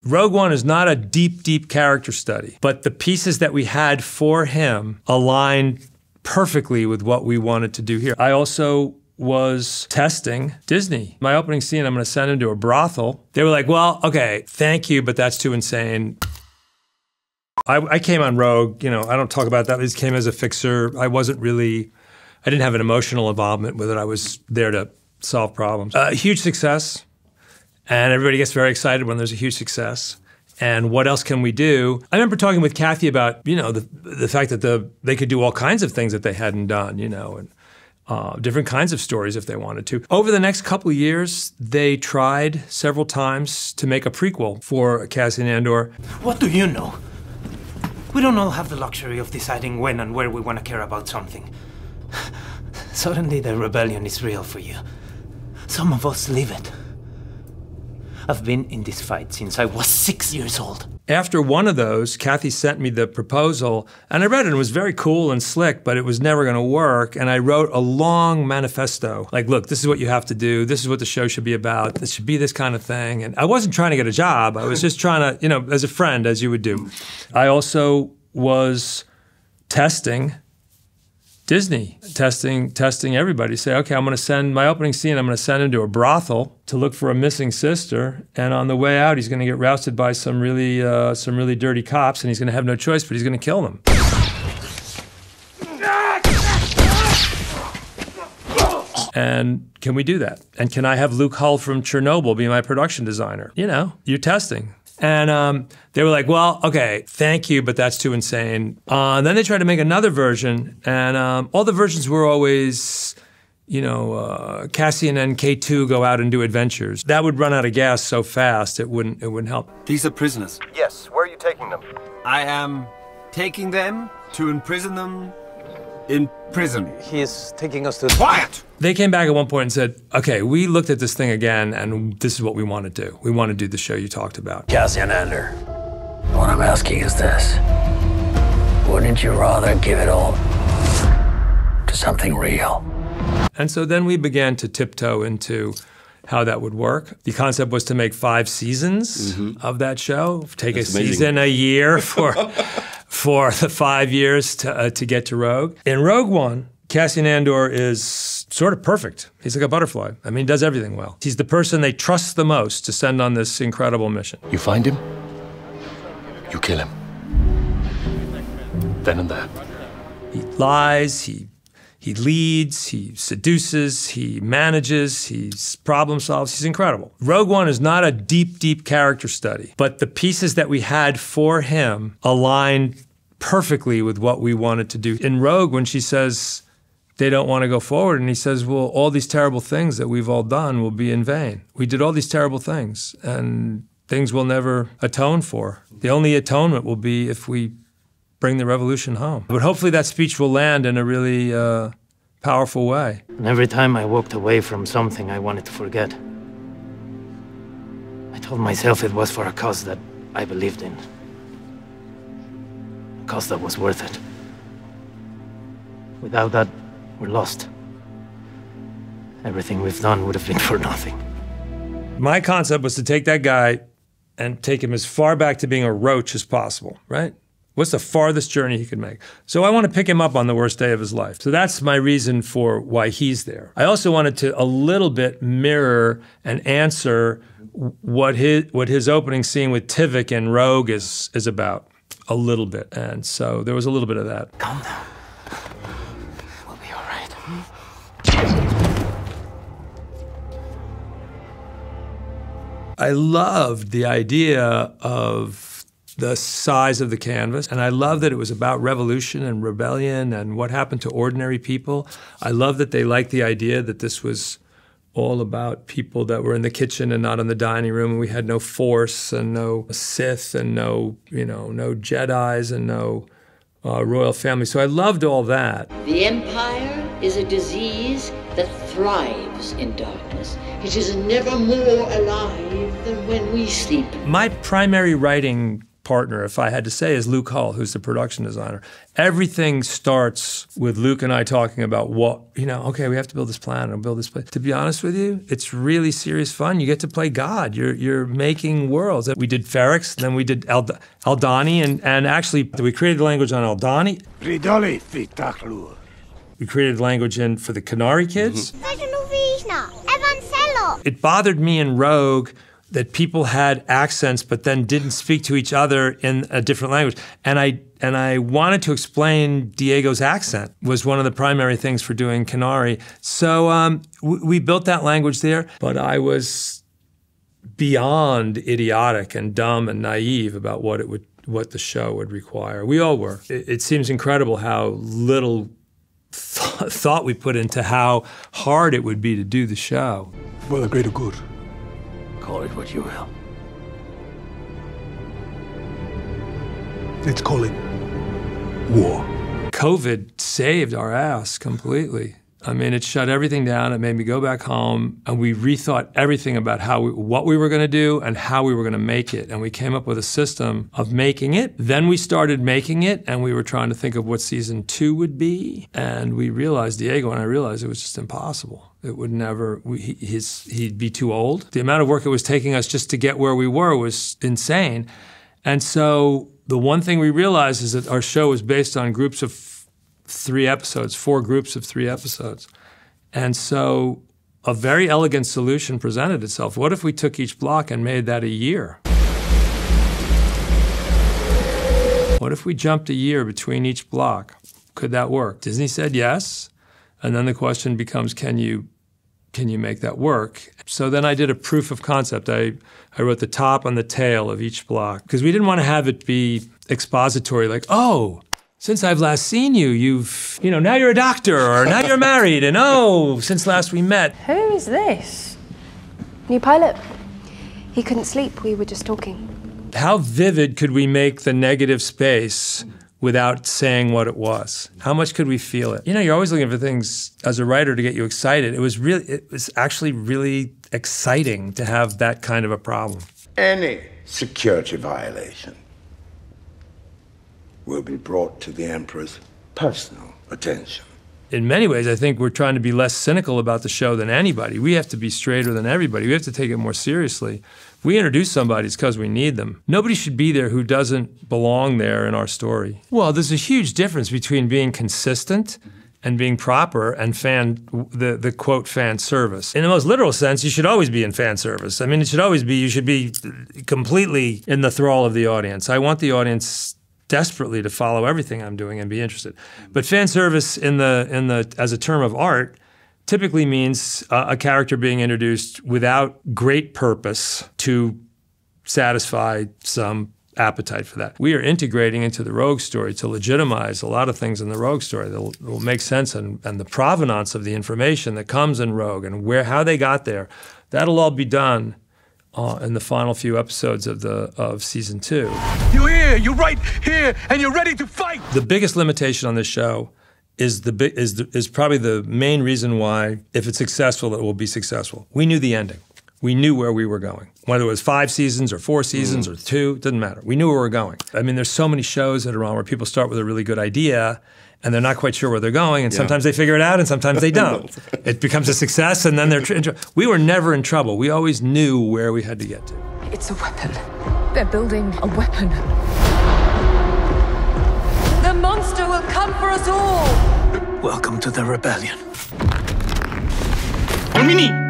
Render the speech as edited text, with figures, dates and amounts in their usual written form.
Rogue One is not a deep, deep character study, but the pieces that we had for him aligned perfectly with what we wanted to do here. I also was testing Disney. My opening scene, I'm gonna send him to a brothel. They were like, well, okay, thank you, but that's too insane. I came on Rogue, you know, I don't talk about that. I just came as a fixer. I didn't have an emotional involvement with it. I was there to solve problems. Huge success, and everybody gets very excited when there's a huge success. And what else can we do? I remember talking with Kathy about, you know, the fact that they could do all kinds of things that they hadn't done, you know, and different kinds of stories if they wanted to. Over the next couple of years, they tried several times to make a prequel for Cassian Andor. What do you know? We don't all have the luxury of deciding when and where we want to care about something. Suddenly the rebellion is real for you. Some of us live it. I've been in this fight since I was 6 years old. After one of those, Kathy sent me the proposal, and I read it, and it was very cool and slick, but it was never gonna work, and I wrote a long manifesto. Like, look, this is what you have to do, this is what the show should be about, this should be this kind of thing, and I wasn't trying to get a job, I was just trying to, you know, as a friend, as you would do. I also was testing Disney, testing everybody. Say, okay, I'm gonna send, my opening scene, I'm gonna send him to a brothel to look for a missing sister, and on the way out, he's gonna get rousted by some really dirty cops, and he's gonna have no choice, but he's gonna kill them. And can we do that? And can I have Luke Hull from Chernobyl be my production designer? You know, you're testing. And they were like, well, okay, thank you, but that's too insane. And then they tried to make another version, and all the versions were always, you know, Cassian and K2 go out and do adventures. That would run out of gas so fast, it wouldn't help. These are prisoners. Yes, where are you taking them? I am taking them to imprison them in prison. He is taking us to... Quiet! They came back at one point and said, okay, we looked at this thing again, and this is what we want to do. We want to do the show you talked about. Cassian Andor, what I'm asking is this. Wouldn't you rather give it all to something real? And so then we began to tiptoe into how that would work. The concept was to make 5 seasons of that show, take That's a season a year for the 5 years to get to Rogue. In Rogue One, Cassian Andor is sort of perfect. He's like a butterfly. I mean, he does everything well. He's the person they trust the most to send on this incredible mission. You find him, you kill him. Then and there. He lies, he leads, he seduces, he manages, he problem solves, he's incredible. Rogue One is not a deep, deep character study, but the pieces that we had for him aligned perfectly with what we wanted to do. In Rogue, when she says they don't want to go forward, and he says, well, all these terrible things that we've all done will be in vain. We did all these terrible things, and things we'll never atone for. The only atonement will be if we bring the revolution home. But hopefully that speech will land in a really powerful way. And every time I walked away from something I wanted to forget, I told myself it was for a cause that I believed in. A cause that was worth it. Without that, we're lost. Everything we've done would have been for nothing. My concept was to take that guy and take him as far back to being a roach as possible, right? What's the farthest journey he could make? So I want to pick him up on the worst day of his life. So that's my reason for why he's there. I also wanted to a little bit mirror and answer what his opening scene with Tivik in Rogue is about, a little bit. And so there was a little bit of that. Calm down. We'll be all right. I loved the idea of the size of the canvas, and I love that it was about revolution and rebellion and what happened to ordinary people. I love that they liked the idea that this was all about people that were in the kitchen and not in the dining room, and we had no Force and no Sith and no Jedis and no royal family. So I loved all that. The Empire is a disease that thrives in darkness. It is never more alive than when we sleep. My primary writing partner, if I had to say, is Luke Hull, who's the production designer. Everything starts with Luke and I talking about what, okay, we have to build this planet and build this place. To be honest with you, it's really serious fun. You get to play God. You're making worlds. We did Ferrex, then we did Aldani, and actually we created the language on Aldani. We created language for the Canary kids. It bothered me in Rogue that people had accents but then didn't speak to each other in a different language. And I wanted to explain Diego's accent was one of the primary things for doing Canary. So we built that language there, but I was beyond idiotic and dumb and naive about what the show would require. We all were. It seems incredible how little thought we put into how hard it would be to do the show. For the greater good. Call it what you will. Let's call it war. COVID saved our ass completely. I mean, it shut everything down. It made me go back home, and we rethought everything about what we were going to do and how we were going to make it. And we came up with a system of making it. Then we started making it, and we were trying to think of what season 2 would be. And we realized, Diego and I realized, it was just impossible. It would never, he'd be too old. The amount of work it was taking us just to get where we were was insane. And so the one thing we realized is that our show was based on groups of 3 episodes, 4 groups of 3 episodes. And so a very elegant solution presented itself. What if we took each block and made that a year? What if we jumped a year between each block? Could that work? Disney said yes. And then the question becomes, can you make that work? So then I did a proof of concept. I wrote the top and the tail of each block, because we didn't want to have it be expository, like, oh, since I've last seen you, now you're a doctor, or now you're married, and oh, since last we met. Who is this? New pilot. He couldn't sleep, we were just talking. How vivid could we make the negative space without saying what it was? How much could we feel it? You're always looking for things as a writer to get you excited. It was actually really exciting to have that kind of a problem. Any security violation will be brought to the Emperor's personal attention. In many ways, I think we're trying to be less cynical about the show than anybody. We have to be straighter than everybody. We have to take it more seriously. If we introduce somebody, it's because we need them. Nobody should be there who doesn't belong there in our story. Well, there's a huge difference between being consistent and being proper and the quote fan service. In the most literal sense, you should always be in fan service. I mean, you should be completely in the thrall of the audience. I want the audience desperately to follow everything I'm doing and be interested. But fan service as a term of art typically means a character being introduced without great purpose to satisfy some appetite for that. We are integrating into the Rogue story to legitimize a lot of things in the Rogue story that will make sense, and the provenance of the information that comes in Rogue and how they got there. That'll all be done in the final few episodes of season 2. You're here, you're right here, and you're ready to fight! The biggest limitation on this show is probably the main reason why, if it's successful, it will be successful. We knew the ending. We knew where we were going. Whether it was 5 seasons or 4 seasons or 2, it didn't matter. We knew where we were going. I mean, there's so many shows that are on where people start with a really good idea and they're not quite sure where they're going, and sometimes they figure it out and sometimes they don't. It becomes a success and then they're in trouble. We were never in trouble. We always knew where we had to get to. It's a weapon. They're building a weapon. The monster will come for us all! Welcome to the rebellion. Konbini!